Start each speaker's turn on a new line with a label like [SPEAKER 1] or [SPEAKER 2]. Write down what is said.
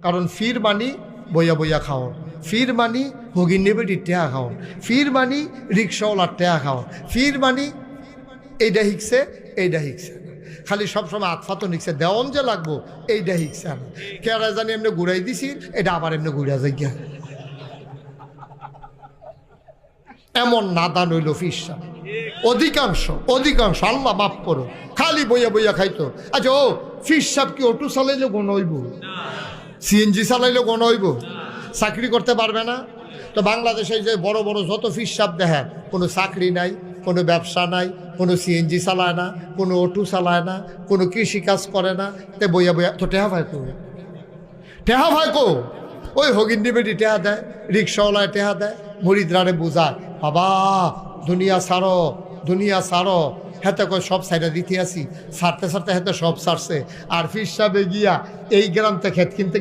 [SPEAKER 1] কারণ ফির মানি বইয়া বইয়া খাওয়ান, ফির মানি হগির নেবেটির টেহা খাওয়ান, ফির মানি রিক্সাওয়ালার টেহা খাওয়ান, ফির মানি এইটা শিখছে এইটা শিখছে না, খালি সবসময় আতফাতো নিচ্ছে দেওয়ন যে লাগবো এইটা শিখছে না, কেরা জানি এমনি ঘুরাই দিছি এটা আবার এমনি ঘুরা যাই গিয়া। এমন নাদান হইল ফিরসা অধিকাংশ অধিকাংশ, আল্লাহ মাফ করো, খালি বইয়া বইয়া খাইতো। আচ্ছা ও ফির সাহেব কি অটো চালাইলে গণ হইব, সিএনজি চালাইলে গণ হইব, চাকরি করতে পারবে না? তো বাংলাদেশে যে বড় বড় যত ফির সাহেব দেখেন কোনো চাকরি নাই, কোনো ব্যবসা নাই, কোনো সিএনজি চালায় না, কোনো অটো চালায় না, কোনো কৃষিকাজ করে না, তে বইয়া বইয়া তো টেহা ভাই কো, টেহা ভাই কো, ওই হগিন্দি বেটি টেহা দেয়, রিক্সাওয়ালায় টেহা দেয়, মুরিদরারে বোঝায় বাবা দুনিয়া ছাড়ো দুনিয়া ছাড়ো, হেতে কয় সব সাইডে দিতে আসি, ছাড়তে ছাড়তে হেতে সব ছাড়ছে। আর ফির সাহেবে গিয়া এই গ্রাম থেকে খেত কিনতে